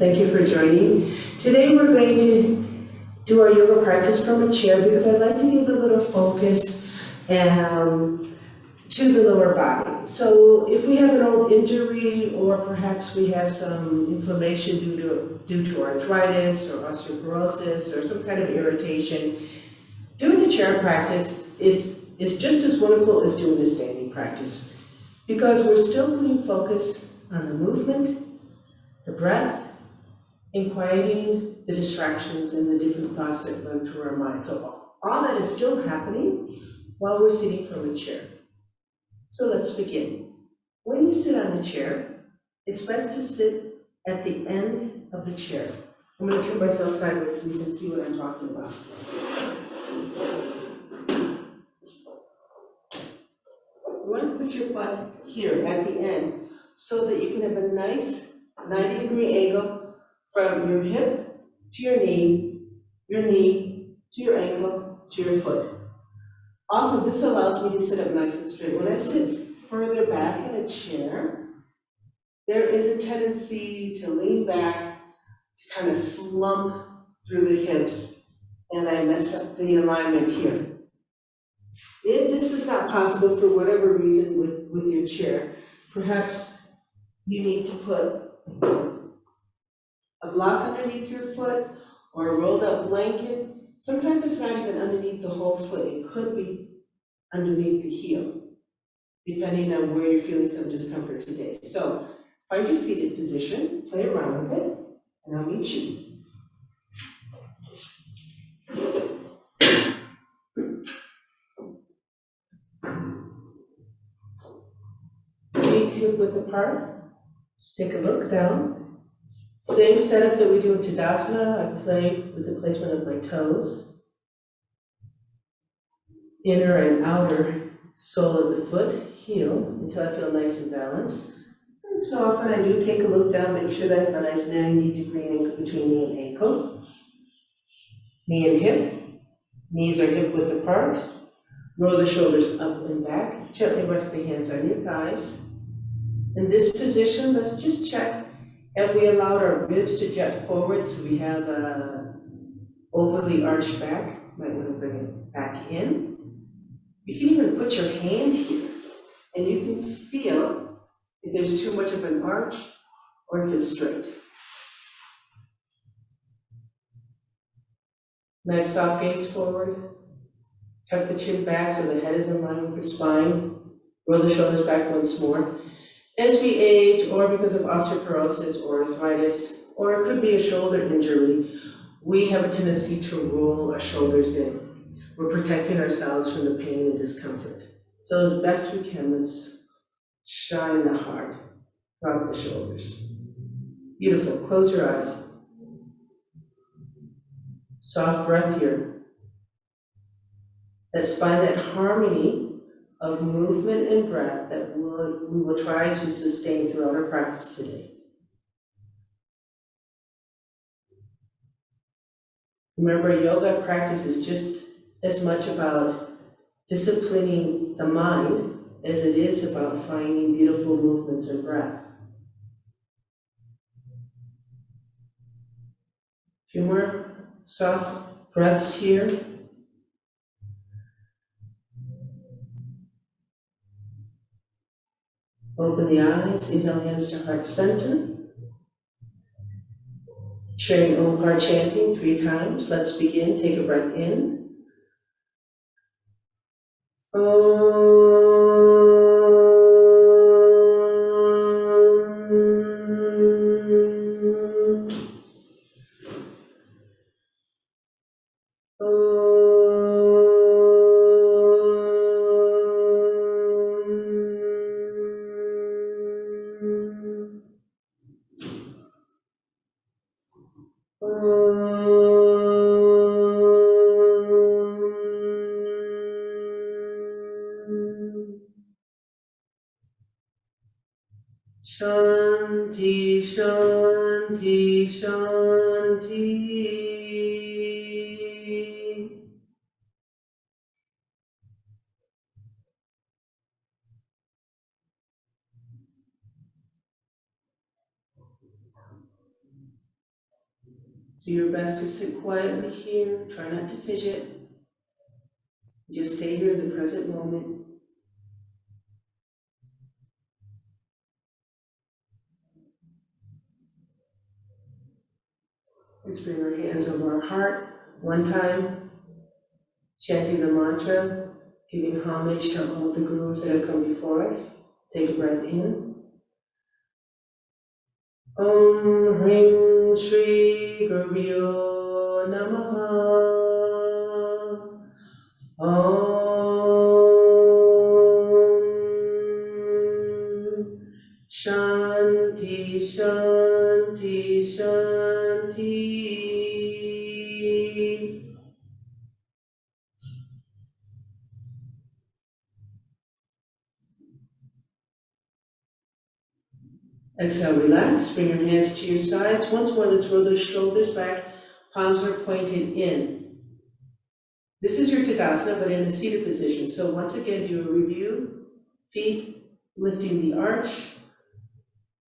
Thank you for joining. Today we're going to do our yoga practice from a chair because I'd like to give a little focus to the lower body. So if we have an old injury or perhaps we have some inflammation due to arthritis or osteoporosis or some kind of irritation, doing a chair practice is just as wonderful as doing a standing practice because we're still putting focus on the movement, the breath, and quieting the distractions and the different thoughts that run through our mind. So all that is still happening while we're sitting from a chair. So let's begin. When you sit on a chair, it's best to sit at the end of the chair. I'm going to turn myself sideways so you can see what I'm talking about. You want to put your butt here at the end so that you can have a nice 90-degree angle from your hip to your knee to your ankle to your foot. Also, this allows me to sit up nice and straight. When I sit further back in a chair, there is a tendency to lean back, to kind of slump through the hips, and I mess up the alignment here. If this is not possible for whatever reason with your chair, perhaps you need to put a block underneath your foot or a rolled up blanket. Sometimes it's not even underneath the whole foot. It could be underneath the heel, depending on where you're feeling some discomfort today. So find your seated position, play around with it, and I'll meet you. Feet hip width apart. Just take a look down. Same setup that we do in Tadasana. I play with the placement of my toes. Inner and outer sole of the foot, heel, until I feel nice and balanced. And so often I do take a look down, make sure that I have a nice 90-degree angle between knee and ankle. Knee and hip. Knees are hip width apart. Roll the shoulders up and back. Gently rest the hands on your thighs. In this position, let's just check if we allowed our ribs to jet forward so we have a overly arched back. Might want to bring it back in. You can even put your hand here and you can feel if there's too much of an arch or if it's straight. Nice soft gaze forward. Tuck the chin back so the head is in line with the spine. Roll the shoulders back once more. As we age, or because of osteoporosis or arthritis, or it could be a shoulder injury, we have a tendency to roll our shoulders in. We're protecting ourselves from the pain and discomfort. So as best we can, let's shine the heart throughout the shoulders. Beautiful, close your eyes. Soft breath here. Let's find that harmony of movement and breath that we will try to sustain throughout our practice today. Remember, yoga practice is just as much about disciplining the mind as it is about finding beautiful movements and breath. A few more soft breaths here. Open the eyes, inhale hands to heart center. Sharing Omkar chanting 3 times. Let's begin. Take a breath in. Shanti, Shanti, Shanti. Do your best to sit quietly here. Try not to fidget. Just stay here in the present moment. Let's bring our hands over our heart one time, chanting the mantra, giving homage to all the gurus that have come before us. Take a breath in. Om Hrim Shri Gurubhyo Namaha. Om Shanti Shanti Shanti. Exhale, relax, bring your hands to your sides. Once more, let's roll those shoulders back, palms are pointed in. This is your Tadasana, but in a seated position. So once again, do a review. Feet lifting the arch,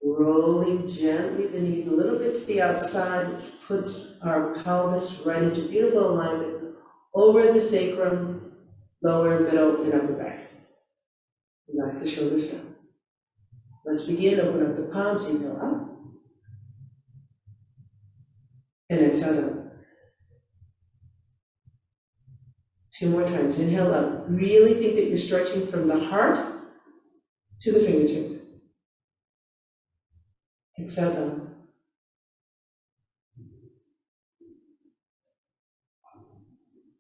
rolling gently the knees a little bit to the outside, puts our pelvis right into beautiful alignment over the sacrum, lower, middle, and upper back. Relax the shoulders down. Let's begin. Open up the palms, inhale up, and exhale down. 2 more times. Inhale up. Really think that you're stretching from the heart to the fingertip. Exhale down.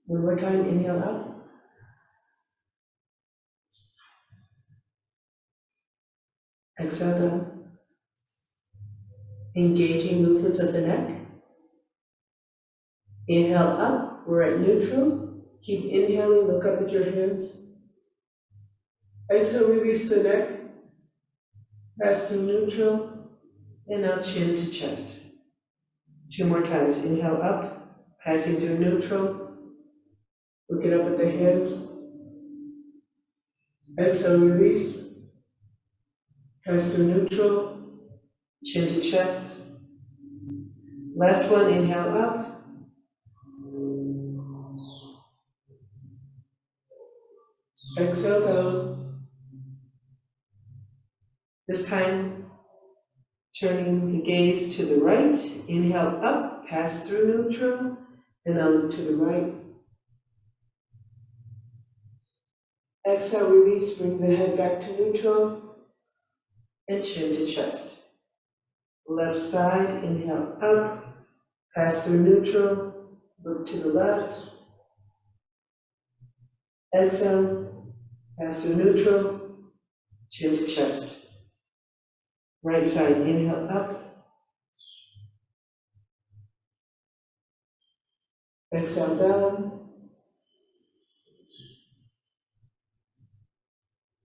One more time. Inhale up. Exhale down. Engaging movements of the neck. Inhale up. We're at neutral. Keep inhaling. Look up at your hands. Exhale. Release the neck. Pass to neutral. And now chin to chest. 2 more times. Inhale up. Passing through neutral. Looking up at the hands. Exhale, release. Pass to neutral. Chin to chest. Last one, inhale up. Exhale down. This time, turning the gaze to the right. Inhale up, pass through neutral, and now look to the right. Exhale, release, bring the head back to neutral, and chin to chest. Left side, inhale up, pass through neutral, look to the left. Exhale, pass through neutral, chin to chest. Right side, inhale up. Exhale down.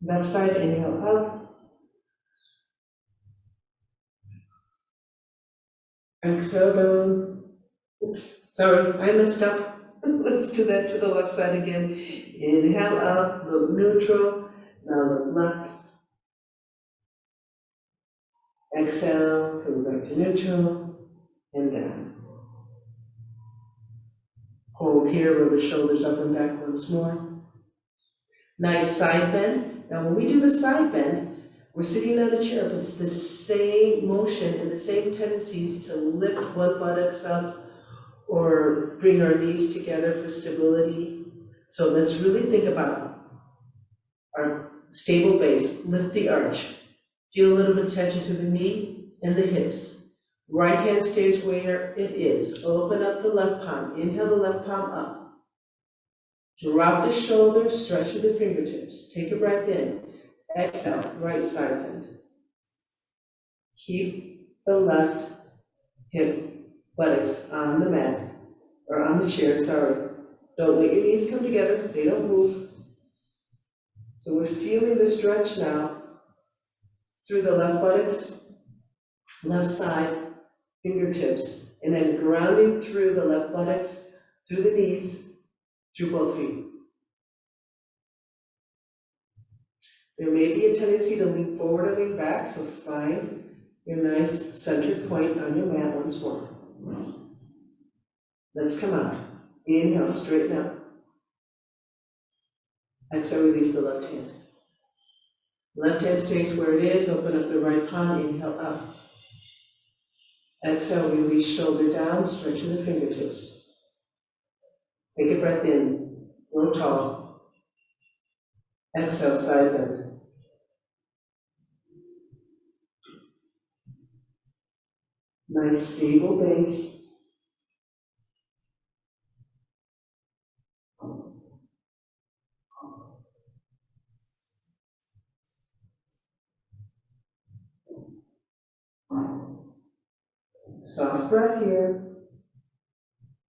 Left side, inhale up. Exhale down. Oops, sorry, I messed up. Let's do that to the left side again. Inhale up, look neutral. Now look left. Exhale, come back to neutral, and down. Hold here, roll the shoulders up and back once more. Nice side bend. Now when we do the side bend, we're sitting on a chair, but it's the same motion and the same tendencies to lift one buttocks up or bring our knees together for stability. So let's really think about our stable base. Lift the arch. Feel a little bit of tension through the knee and the hips. Right hand stays where it is. Open up the left palm. Inhale the left palm up. Drop the shoulders, stretch with the fingertips. Take a breath in. Exhale, right side bend. Keep the left hip buttocks on the mat, or on the chair, sorry. Don't let your knees come together, they don't move. So we're feeling the stretch now through the left buttocks, left side, fingertips, and then grounding through the left buttocks, through the knees, through both feet. There may be a tendency to lean forward or lean back, so find your nice centered point on your mat once more. let's come out. Inhale, straighten up. Exhale, release the left hand. Left hand stays where it is, open up the right palm, inhale up. Exhale, release shoulder down, stretching the fingertips. Take a breath in, grow tall. Exhale, side bend. Nice stable base. Soft breath here.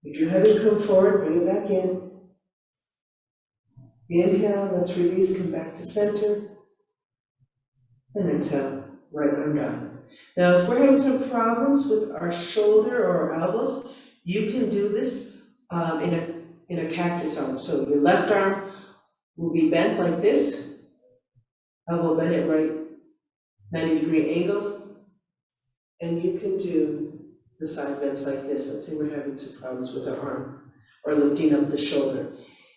If your head has come forward, bring it back in. Inhale, let's release, come back to center. And exhale, right arm down. Now, if we're having some problems with our shoulder or our elbows, you can do this in a cactus arm. So your left arm will be bent like this. Elbow bent at right 90-degree angles. And you can do the side bends like this. Let's say we're having some problems with our arm or lifting up the shoulder.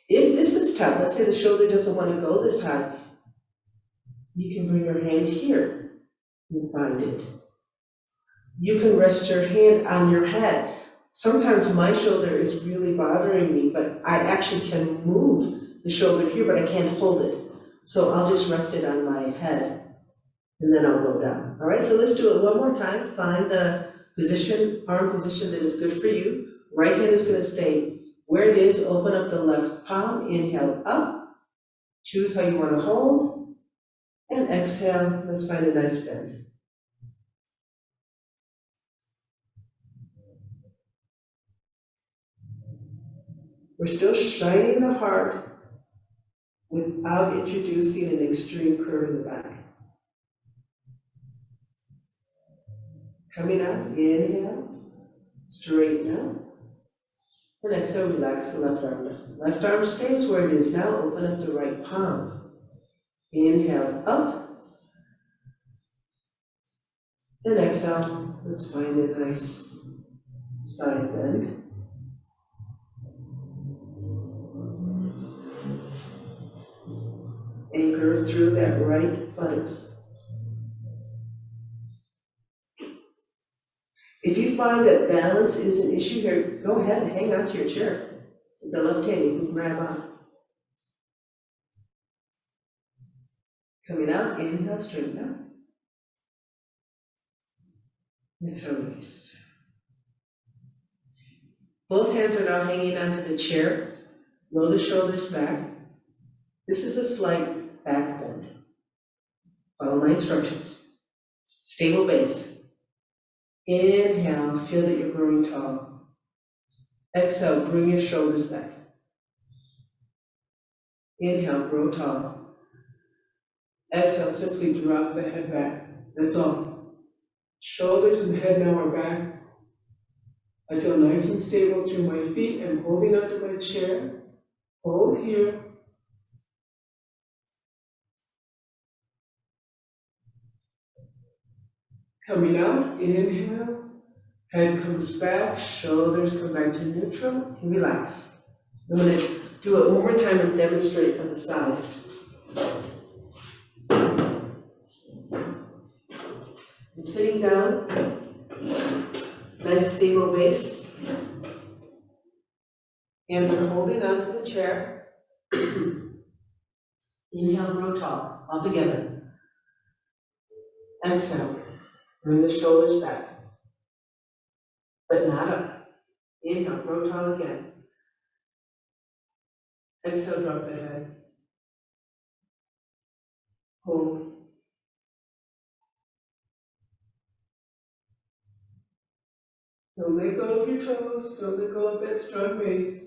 If this is tough, let's say the shoulder doesn't want to go this high, you can bring your hand here and find it. You can rest your hand on your head. Sometimes my shoulder is really bothering me, but I actually can move the shoulder here, but I can't hold it. So I'll just rest it on my head, and then I'll go down. All right, so let's do it one more time. Find the position, arm position that is good for you. Right hand is going to stay where it is. Open up the left palm, inhale up. Choose how you want to hold. And exhale, let's find a nice bend. We're still shining the heart without introducing an extreme curve in the back. Coming up, inhale, straighten up. And exhale, relax the left arm down. Left arm stays where it is. Now open up the right palm. Inhale up. And exhale, let's find a nice side bend. Anchor through that right buttocks. If you find that balance is an issue here, go ahead and hang on to your chair. With the left hand, you can grab on. Coming out, inhale, straighten up. Exhale, release. Both hands are now hanging onto the chair. Roll the shoulders back. This is a slight back bend. Follow my instructions. Stable base. Inhale, feel that you're growing tall. Exhale, bring your shoulders back. Inhale, grow tall. Exhale, simply drop the head back. That's all. Shoulders and head now are back. I feel nice and stable through my feet. I'm holding onto my chair. Hold here. Coming out, inhale. Head comes back, shoulders come back to neutral, and relax. I'm going to do it one more time and demonstrate from the side. I'm sitting down, nice stable base. Hands are holding onto the chair. Inhale, grow tall, all together. Exhale, bring the shoulders back, but not up. Inhale, grow tall again. Exhale, drop the head. Hold. Don't let go of your toes. Don't let go of that strong base.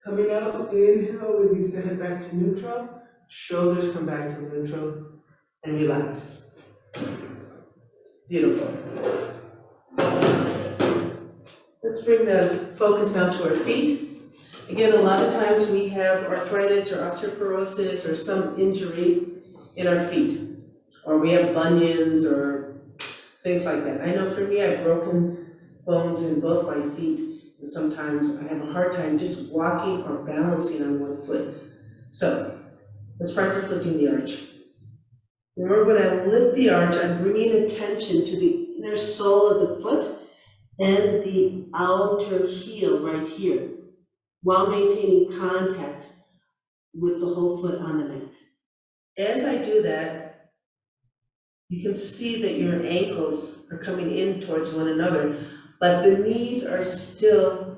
Coming out, inhale, release the head back to neutral. Shoulders come back to neutral. And relax. Beautiful. Let's bring the focus now to our feet. Again, a lot of times we have arthritis or osteoporosis or some injury in our feet. Or we have bunions or things like that. I know for me, I've broken bones in both my feet, and sometimes I have a hard time just walking or balancing on one foot. So let's practice lifting the arch. Remember, when I lift the arch, I'm bringing attention to the inner sole of the foot and the outer heel right here, while maintaining contact with the whole foot on the mat. As I do that, you can see that your ankles are coming in towards one another, but the knees are still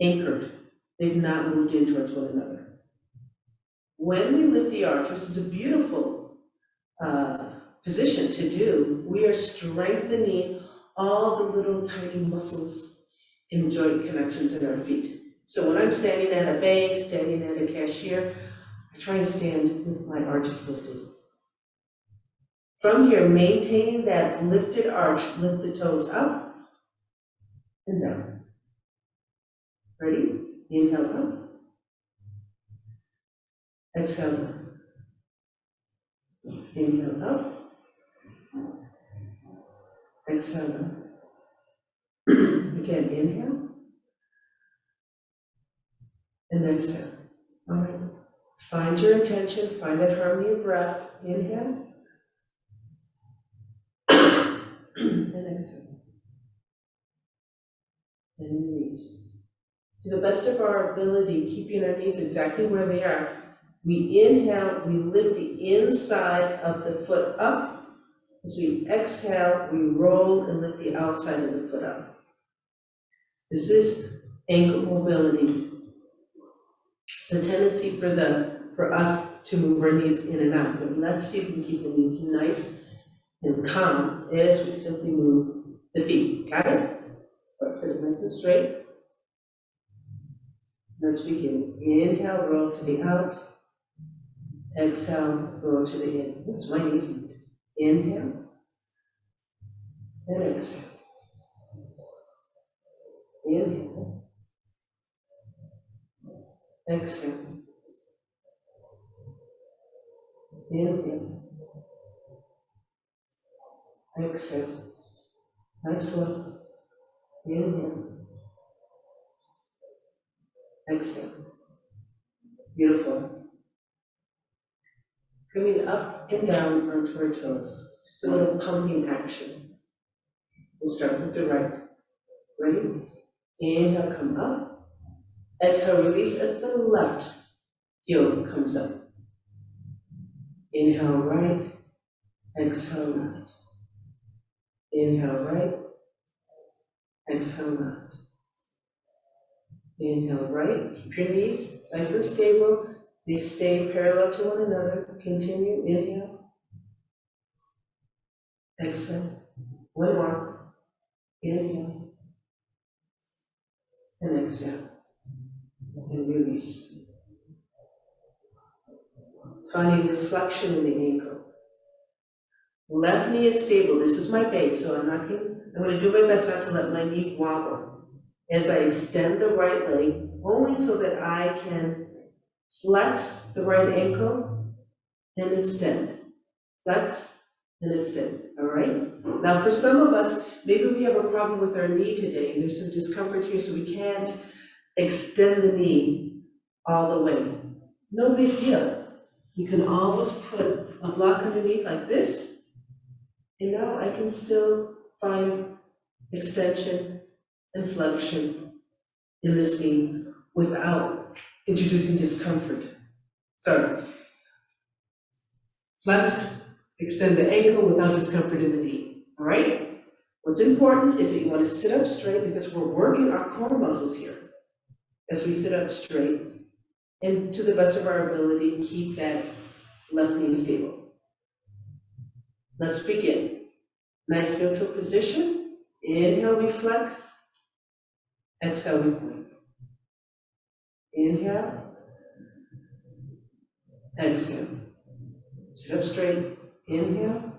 anchored. They've not moved in towards one another. When we lift the arch, which is a beautiful position to do, we are strengthening all the little tiny muscles and joint connections in our feet. So when I'm standing at a bank, standing at a cashier, I try and stand with my arches lifted. From here, maintaining that lifted arch, lift the toes up and down. Ready? Inhale up. Exhale down. Inhale up. Exhale down. Again, inhale. And exhale. All right. Find your intention, find that harmony of breath. Inhale. And exhale. And release. To the best of our ability, keeping our knees exactly where they are. We inhale, we lift the inside of the foot up. As we exhale, we roll and lift the outside of the foot up. This is ankle mobility. It's a tendency for us to move our knees in and out, but let's see if we can keep the knees nice and calm as we simply move the feet. Got it? Let's sit nice and straight. Let's begin. Inhale, roll to the out. Exhale, roll to the in. That's my knees. Inhale. And exhale. Inhale. Exhale. Inhale. Exhale. Nice one. Inhale. Exhale. Beautiful. Coming up and down onto our toes. Just a little pumping action. We'll start with the right. Ready? Inhale, come up. Exhale, release as the left heel comes up. Inhale, right. Exhale, left. Inhale, right. Exhale, left. Inhale, right. Keep your knees nice and stable. They stay parallel to one another. Continue. Inhale. Exhale. One more. Inhale. And exhale. And release. Finding the flexion in the ankle. Left knee is stable. This is my base, so I'm going to do my best not to let my knee wobble as I extend the right leg, only so that I can flex the right ankle and extend. Flex and extend, all right? Now for some of us, maybe we have a problem with our knee today. There's some discomfort here, so we can't extend the knee all the way. No big deal. You can always put a block underneath like this, and now I can still find extension and flexion in this knee without introducing discomfort. Sorry. Flex, extend the ankle without discomfort in the knee, all right? What's important is that you want to sit up straight because we're working our core muscles here as we sit up straight, and to the best of our ability, keep that left knee stable. Let's begin. Nice neutral position. Inhale, we flex. Exhale, we point. Inhale. Exhale. Sit up straight. Inhale.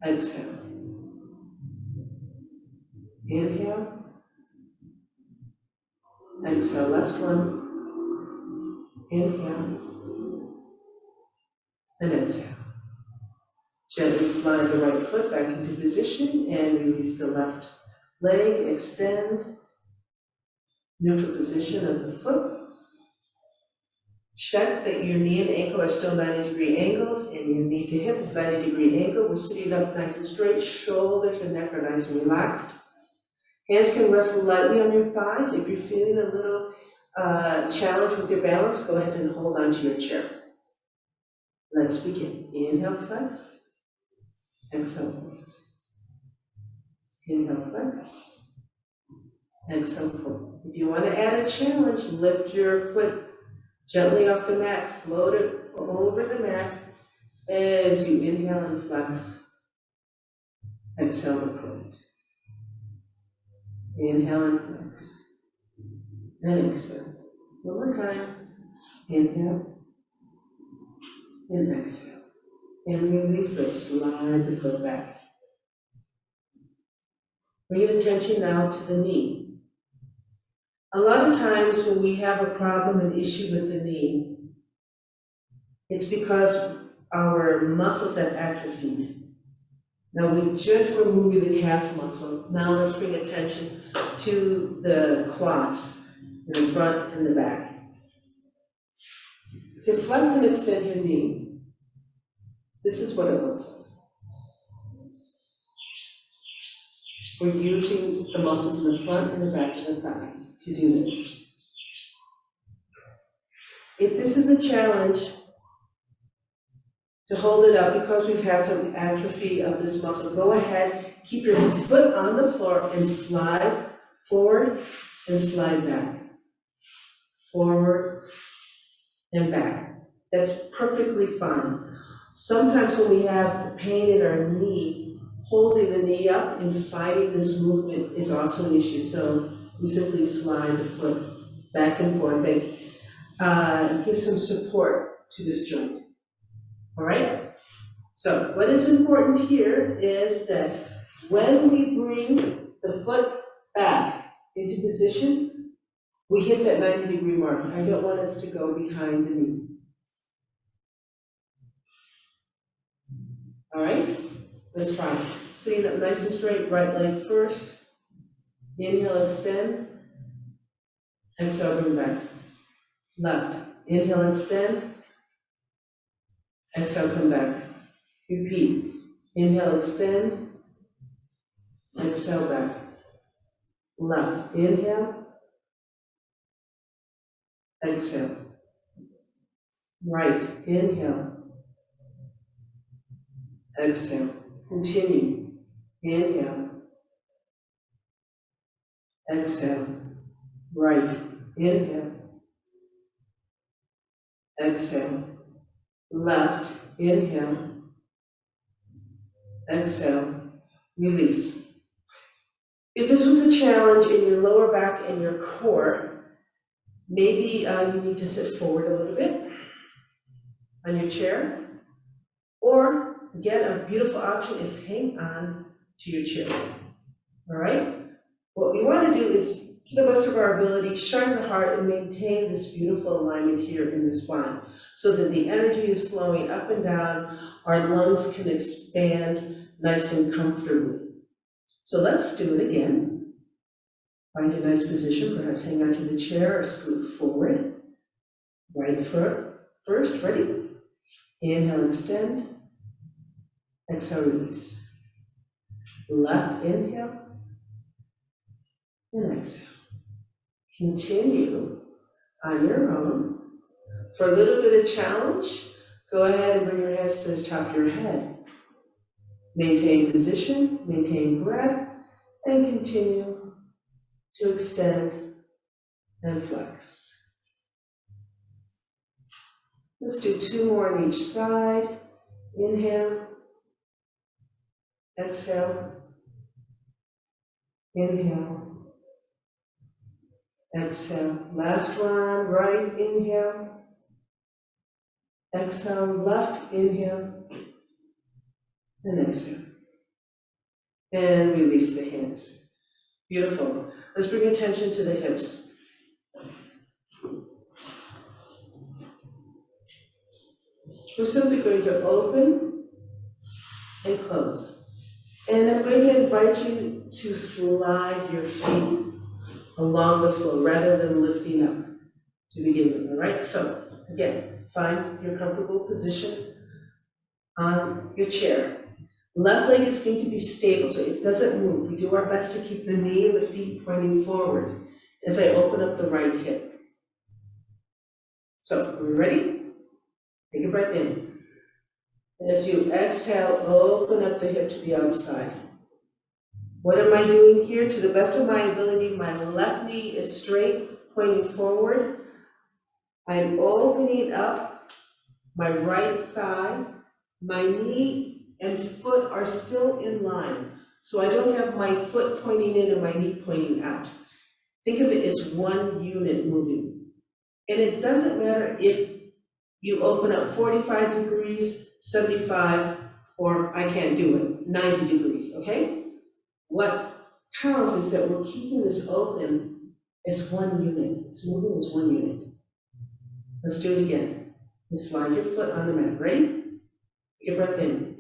Exhale. Inhale. Exhale. Last one. Inhale. And exhale. Gently slide the right foot back into position and release the left leg, extend. Neutral position of the foot. Check that your knee and ankle are still 90-degree angles and your knee to hip is 90-degree angle. We're sitting up nice and straight, shoulders and neck are nice and relaxed. Hands can rest lightly on your thighs. If you're feeling a little challenge with your balance, go ahead and hold on to your chair. Let's begin. Inhale, flex. Exhale. Inhale, flex. Exhale, pull. If you want to add a challenge, lift your foot gently off the mat, float it over the mat as you inhale and flex. Exhale to pull. Inhale and flex. And exhale. One more time. Inhale and exhale. And release. Let's slide the foot back. Bring attention now to the knee. A lot of times when we have a problem, an issue with the knee, it's because our muscles have atrophied. Now we just were moving the calf muscle. Now let's bring attention to the quads, in the front and the back. To flex and extend your knee, this is what it looks like. We're using the muscles in the front and the back of the thigh to do this. If this is a challenge, to hold it up because we've had some atrophy of this muscle, go ahead, keep your foot on the floor and slide forward and slide back. Forward and back. That's perfectly fine. Sometimes when we have pain in our knee, holding the knee up and fighting this movement is also an issue. So we simply slide the foot back and forth and give some support to this joint. All right? So what is important here is that when we bring the foot back into position, we hit that 90-degree mark. I don't want us to go behind the knee. All right? Let's try it. Sitting up nice and straight, right leg first. Inhale, extend. Exhale, bring back. Left. Inhale, extend. Exhale, come back. Repeat. Inhale, extend. Exhale, back. Left. Inhale. Exhale. Right. Inhale. Exhale. Continue. Inhale. Exhale. Right. Inhale. Exhale. Left. Inhale. Exhale. Release. If this was a challenge in your lower back and your core, maybe you need to sit forward a little bit on your chair. Or, again, a beautiful option is hang on to your chair. All right? What we want to do is, to the best of our ability, shine the heart and maintain this beautiful alignment here in the spine so that the energy is flowing up and down, our lungs can expand nice and comfortably. So let's do it again. Find a nice position, perhaps hang on to the chair or scoot forward. Right foot first, ready? Inhale, extend. Exhale, release. Left inhale. And exhale. Continue on your own. For a little bit of challenge, go ahead and bring your hands to the top of your head. Maintain position, maintain breath, and continue to extend and flex. Let's do 2 more on each side. Inhale, exhale, inhale, exhale. Last one, right inhale, exhale, left inhale, and exhale. And release the hands. Beautiful. Let's bring attention to the hips. We're simply going to open and close. And I'm going to invite you to slide your feet along the floor rather than lifting up to begin with, all right? So again, find your comfortable position on your chair. Left leg is going to be stable, so it doesn't move. We do our best to keep the knee and the feet pointing forward as I open up the right hip. So, are we ready? Take a breath in. As you exhale, open up the hip to the outside. What am I doing here? To the best of my ability, my left knee is straight, pointing forward. I'm opening up my right thigh. My knee and foot are still in line. So I don't have my foot pointing in and my knee pointing out. Think of it as one unit moving. And it doesn't matter if you open up 45 degrees, 75, or I can't do it, 90 degrees, okay? What counts is that we're keeping this open as one unit. It's moving as one unit. Let's do it again. And slide your foot on the mat. Ready? Take a breath in.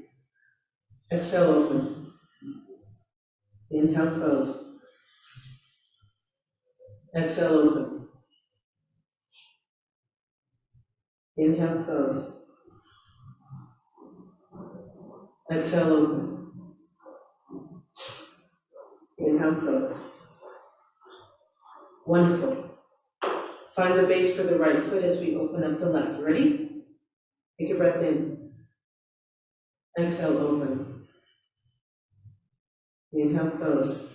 Exhale, open. Inhale, close. Exhale, open. Inhale, close. Exhale, open. Inhale, close. Wonderful. Find the base for the right foot as we open up the left. Ready? Take a breath in. Exhale, open. Inhale, close.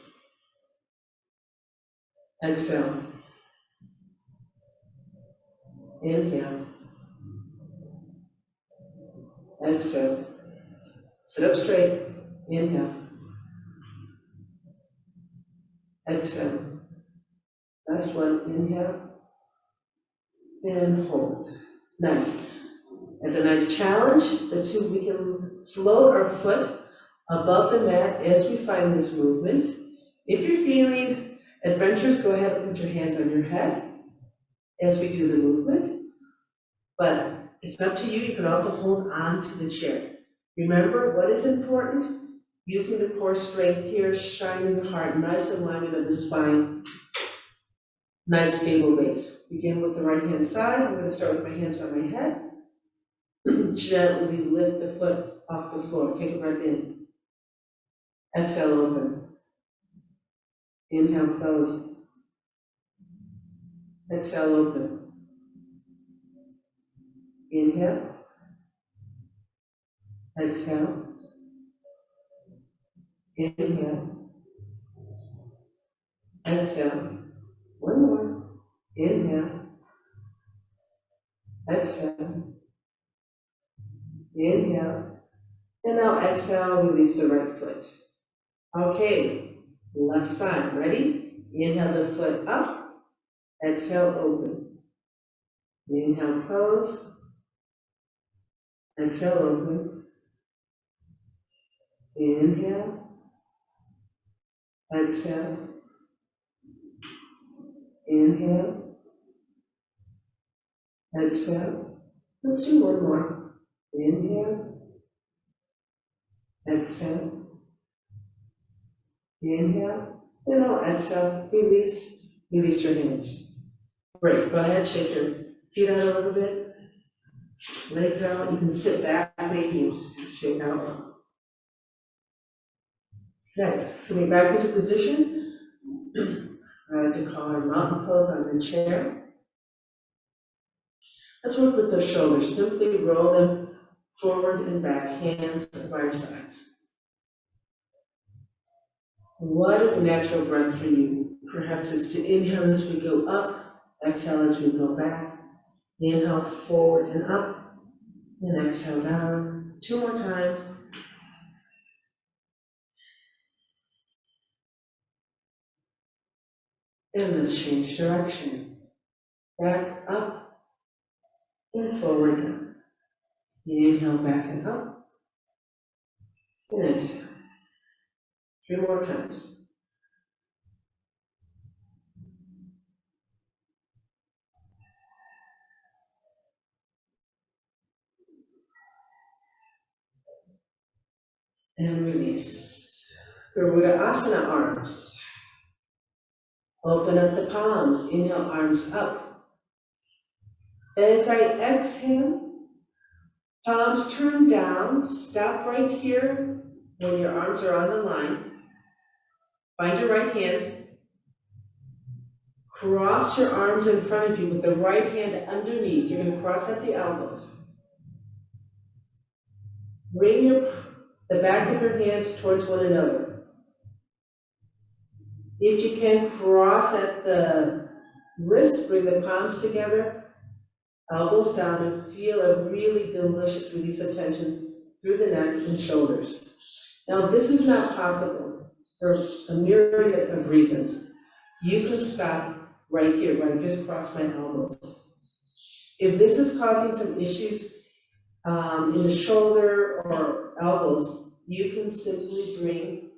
Exhale. Inhale. Exhale. Sit up straight. Inhale. Exhale. Last one. Inhale. And hold. Nice. As a nice challenge, let's see if we can float our foot above the mat as we find this movement. If you're feeling adventurous, go ahead and put your hands on your head as we do the movement. But it's up to you. You can also hold on to the chair. Remember what is important? Using the core strength here, shining the heart, nice alignment of the spine, nice stable base. Begin with the right hand side. I'm going to start with my hands on my head. Gently lift the foot off the floor. Take a breath in. Exhale, open. Inhale, close. Exhale, open. Inhale. Exhale. Inhale. Exhale. One more. Inhale. Exhale. Inhale. And now exhale, release the right foot. Okay, left side, ready? Inhale the foot up. Exhale, open. Inhale, close. Exhale, open. Inhale. Exhale. Inhale. Exhale. Let's do one more. Inhale. Exhale. Inhale. And now exhale. Release. Release your hands. Great. Go ahead, shake your feet out a little bit. Legs out. You can sit back maybe and just shake out. Nice. Coming back into position. I like to call our mountain pose on the chair. Let's work with the shoulders. Simply roll them forward and back, hands by your sides. What is a natural breath for you? Perhaps it's to inhale as we go up, exhale as we go back. Inhale forward and up, and exhale down. Two more times. And let's change direction. Back up and forward. Inhale back and up, and exhale. Three more times. And release. Garuda Asana arms. Open up the palms, inhale, arms up. As I exhale, palms turn down, stop right here when your arms are on the line. Find your right hand. Cross your arms in front of you with the right hand underneath. You're going to cross at the elbows. Bring the back of your hands towards one another. If you can, cross at the wrist, bring the palms together, elbows down, and feel a really delicious release of tension through the neck and shoulders. Now, this is not possible for a myriad of reasons. You can stop right here, where I just crossed my elbows. If this is causing some issues in the shoulder or elbows, you can simply bring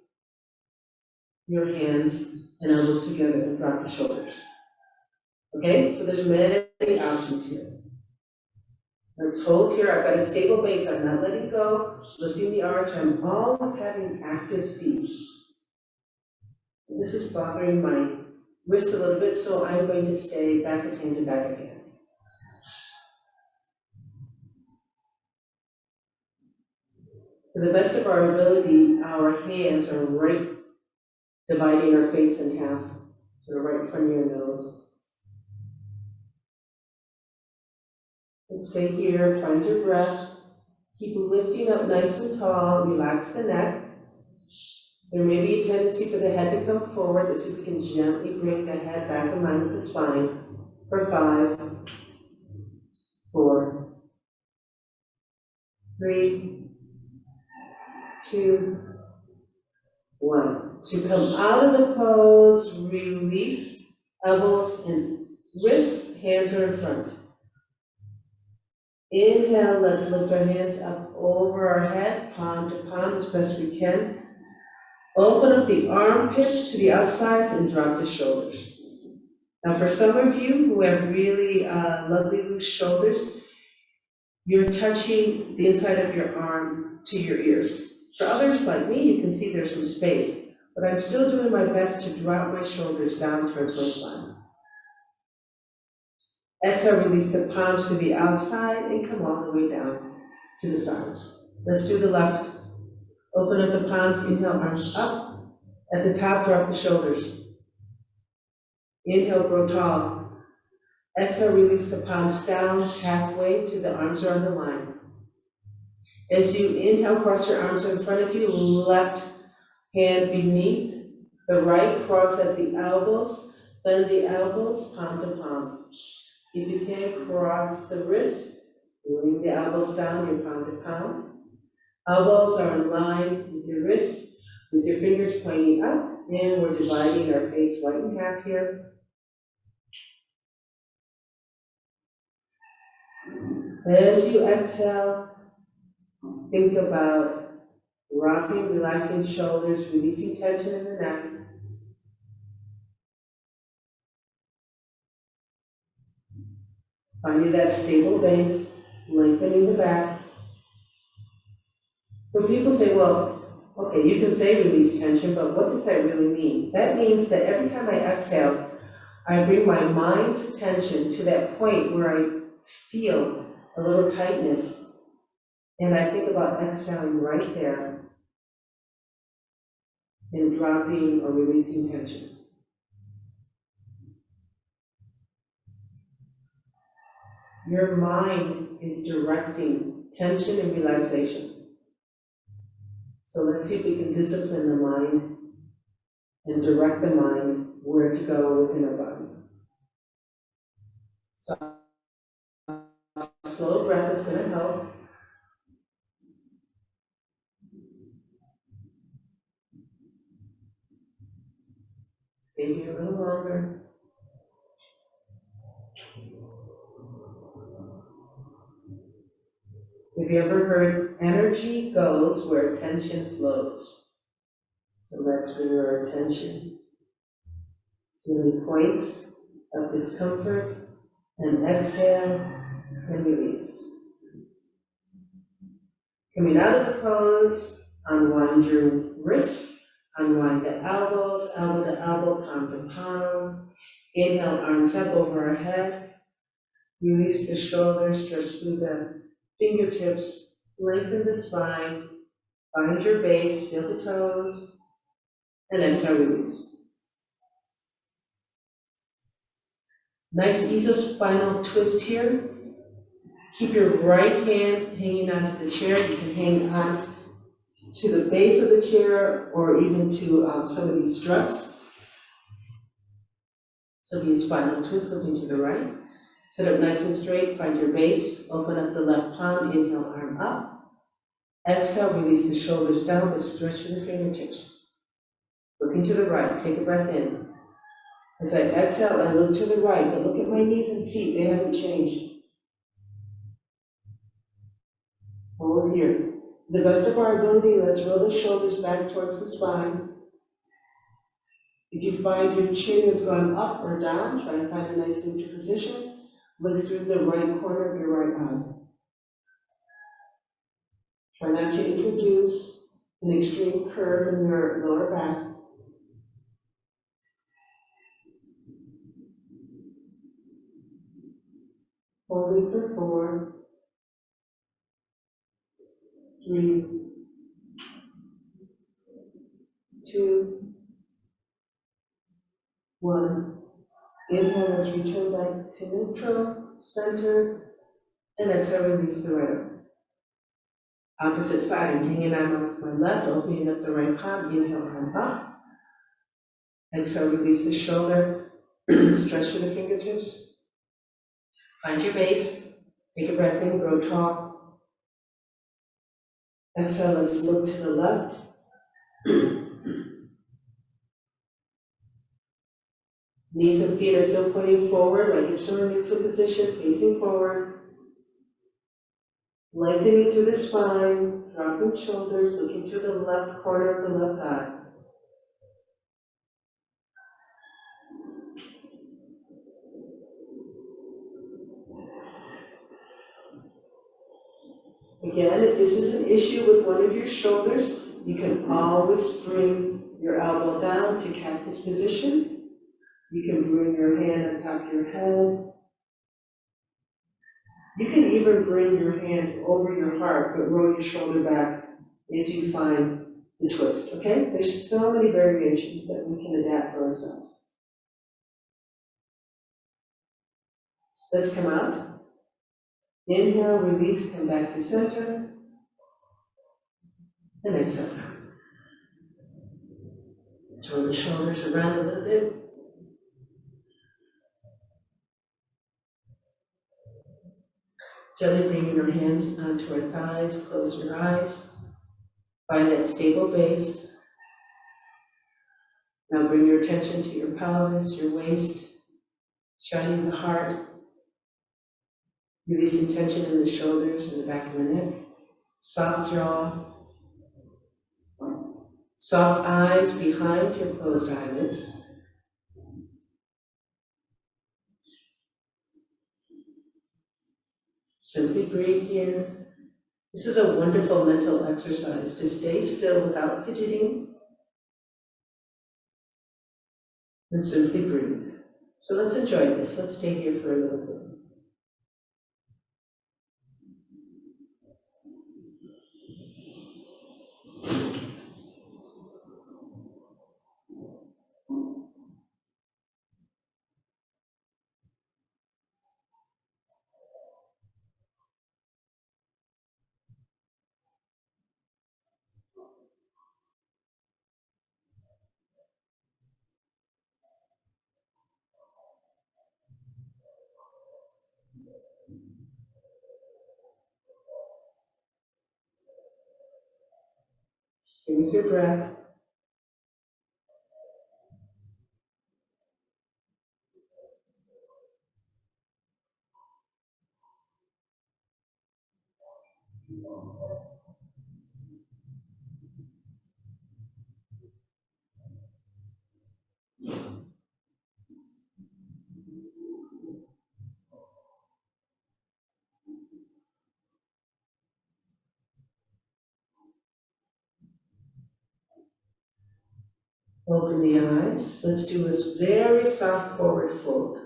your hands and elbows together and drop the shoulders. Okay, so there's many options here. Let's hold here. I've got a stable base. I'm not letting go, lifting the arch. I'm always having active feet. This is bothering my wrist a little bit, so I'm going to stay back of hand to back of hand. To the best of our ability, our hands are right, dividing our face in half, so right in front of your nose. And stay here, find your breath. Keep lifting up nice and tall, relax the neck. There may be a tendency for the head to come forward. Let's see if we can gently bring the head back in line with the spine for 5, 4, 3, 2, 1. To come out of the pose, release elbows and wrists, hands are in front. Inhale, let's lift our hands up over our head, palm to palm as best we can. Open up the armpits to the outsides and drop the shoulders. Now for some of you who have really lovely loose shoulders, you're touching the inside of your arm to your ears. For others like me, you can see there's some space, but I'm still doing my best to drop my shoulders down towards my spine. Exhale, release the palms to the outside and come all the way down to the sides. Let's do the left. Open up the palms, inhale, arms up. At the top, drop the shoulders. Inhale, grow tall. Exhale, release the palms down halfway to the arms are on the line. As you inhale, cross your arms in front of you, left hand beneath, the right, cross at the elbows, bend the elbows, palm to palm. If you can, cross the wrists, bring the elbows down, your palm to palm. Elbows are in line with your wrists, with your fingers pointing up, and we're dividing our face right in half here. As you exhale, think about rocking, relaxing shoulders, releasing tension in the neck. Finding that stable base, lengthening the back. So people say, well, okay, you can say release tension, but what does that really mean? That means that every time I exhale, I bring my mind's attention to that point where I feel a little tightness, and I think about exhaling right there and dropping or releasing tension. Your mind is directing tension and relaxation. So let's see if we can discipline the mind and direct the mind where to go within our body. So slow breath is going to help. Stay here a little longer. Have you ever heard energy goes where tension flows? So let's bring our attention to any points of discomfort and exhale and release. Coming out of the pose, Unwind your wrists, unwind the elbows, elbow to elbow, palm to palm. Inhale, arms up over our head. Release the shoulders, stretch through the fingertips, lengthen the spine, find your base, feel the toes, and exhale, release. Nice isospinal twist here. Keep your right hand hanging onto the chair. You can hang on to the base of the chair or even to some of these struts. So be a spinal twist, looking to the right. Sit up nice and straight, find your base, open up the left palm, inhale, arm up. Exhale, release the shoulders down, but stretch the fingertips. Looking to the right, take a breath in. As I exhale, I look to the right, but look at my knees and feet, they haven't changed. Hold here. To the best of our ability, let's roll the shoulders back towards the spine. If you find your chin has gone up or down, try to find a nice neutral position. Look through the right corner of your right eye. Try not to introduce an extreme curve in your lower back. Holding for 4, 3, 2, 1. Inhale, let's return back to neutral, center, and exhale, release the right arm. Opposite side, I'm hanging on with my left, opening up the right palm, inhale, arm up. Exhale, release the shoulder, stretch through the fingertips. Find your base, take a breath in, grow tall. Exhale, let's look to the left. Knees and feet are still pointing forward, right hips are in neutral position, facing forward. Lengthening through the spine, dropping shoulders, looking to the left corner of the left eye. Again, if this is an issue with one of your shoulders, you can always bring your elbow down to cactus position. You can bring your hand on top of your head. You can even bring your hand over your heart, but roll your shoulder back as you find the twist, okay? There's so many variations that we can adapt for ourselves. Let's come out. Inhale, release, come back to center. And exhale. Let's roll the shoulders around a little bit. Gently bringing your hands onto our thighs, close your eyes. Find that stable base. Now bring your attention to your pelvis, your waist, shining the heart. Releasing tension in the shoulders and the back of the neck. Soft jaw. Soft eyes behind your closed eyelids. Simply breathe here. This is a wonderful mental exercise to stay still without fidgeting and simply breathe. So let's enjoy this. Let's stay here for a little bit. Stay with your breath. Open the eyes. Let's do this very soft forward fold.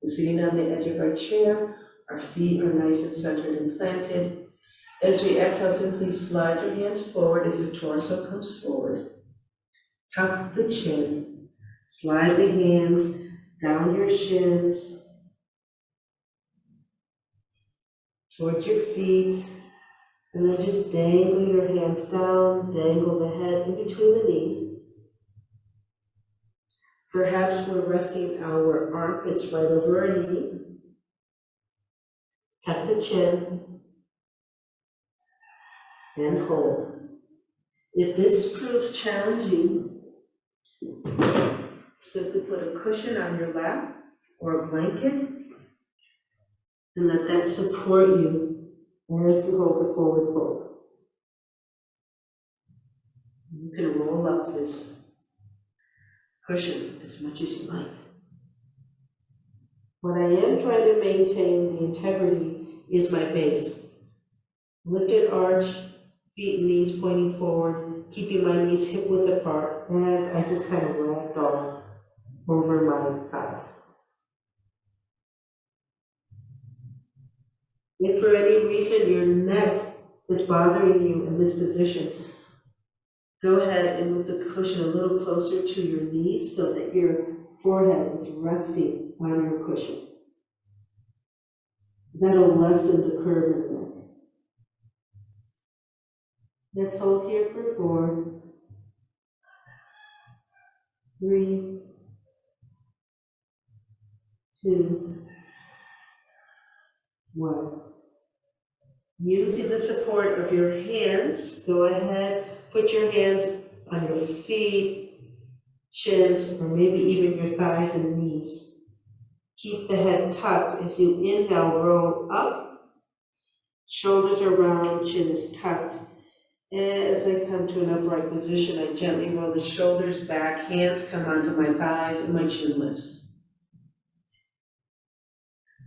We're sitting on the edge of our chair. Our feet are nice and centered and planted. As we exhale, simply slide your hands forward as the torso comes forward. Tuck the chin. Slide the hands down your shins, towards your feet, and then just dangle your hands down, dangle the head in between the knees. Perhaps we're resting our armpits right over our knee. Tuck the chin and hold. If this proves challenging, simply put a cushion on your lap or a blanket and let that support you as you hold the forward fold. You can roll up this cushion as much as you like. What I am trying to maintain the integrity is my base. Lifted arch, feet and knees pointing forward, keeping my knees hip width apart, and I just kind of ragdoll over my thighs. If for any reason your neck is bothering you in this position, go ahead and move the cushion a little closer to your knees so that your forehead is resting on your cushion. That'll lessen the curve in the neck. Let's hold here for 4, 3, 2, 1. Using the support of your hands, go ahead, put your hands on your feet, shins, or maybe even your thighs and knees. Keep the head tucked as you inhale, roll up, shoulders are round, chin is tucked. As I come to an upright position, I gently roll the shoulders back, hands come onto my thighs, and my chin lifts.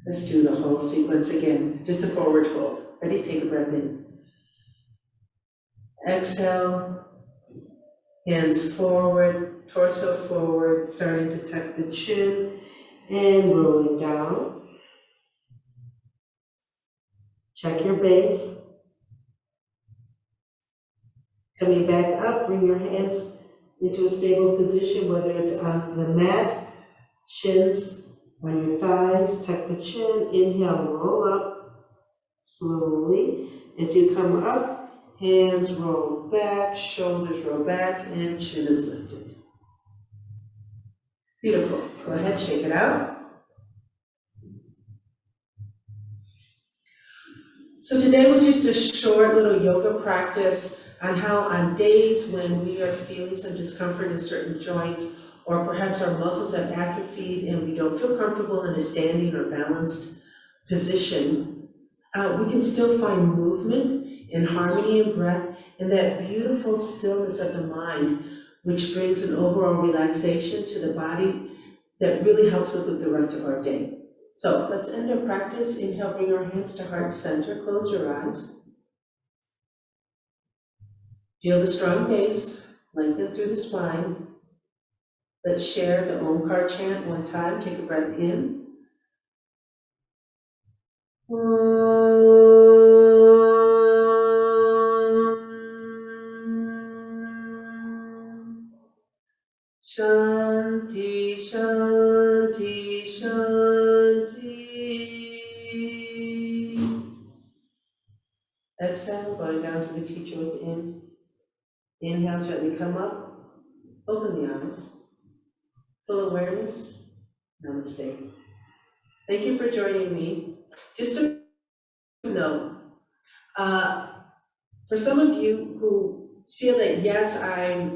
Let's do the whole sequence again, just a forward fold. Ready? Take a breath in. Exhale, hands forward, torso forward, starting to tuck the chin, and rolling down. Check your base. Coming back up, bring your hands into a stable position, whether it's on the mat, shins on your thighs, tuck the chin, inhale, roll up slowly. As you come up, hands roll back, shoulders roll back, and chin is lifted. Beautiful. Go ahead, shake it out. So today was just a short little yoga practice on how on days when we are feeling some discomfort in certain joints, or perhaps our muscles have atrophied and we don't feel comfortable in a standing or balanced position, we can still find movement and harmony and breath and that beautiful stillness of the mind, which brings an overall relaxation to the body that really helps us with the rest of our day. So let's end our practice. Inhale, bring our hands to heart center, close your eyes. Feel the strong base, lengthen through the spine. Let's share the Omkar chant one time. Take a breath in. Shanti, Shanti, Shanti. Exhale, going down to the teacher within. Inhale, gently come up, open the eyes. Full awareness, namaste. Thank you for joining me. Just to know, for some of you who feel that yes, I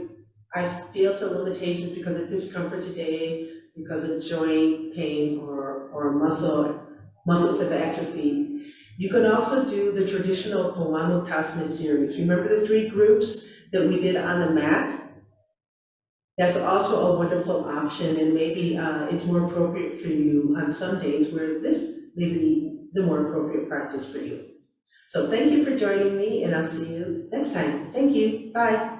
feel some limitations because of discomfort today, because of joint pain or muscles have atrophied, you can also do the traditional Pawanmuktasana series. Remember the 3 groups that we did on the mat? That's also a wonderful option, and maybe it's more appropriate for you on some days where this may be the more appropriate practice for you. So thank you for joining me, and I'll see you next time. Thank you. Bye.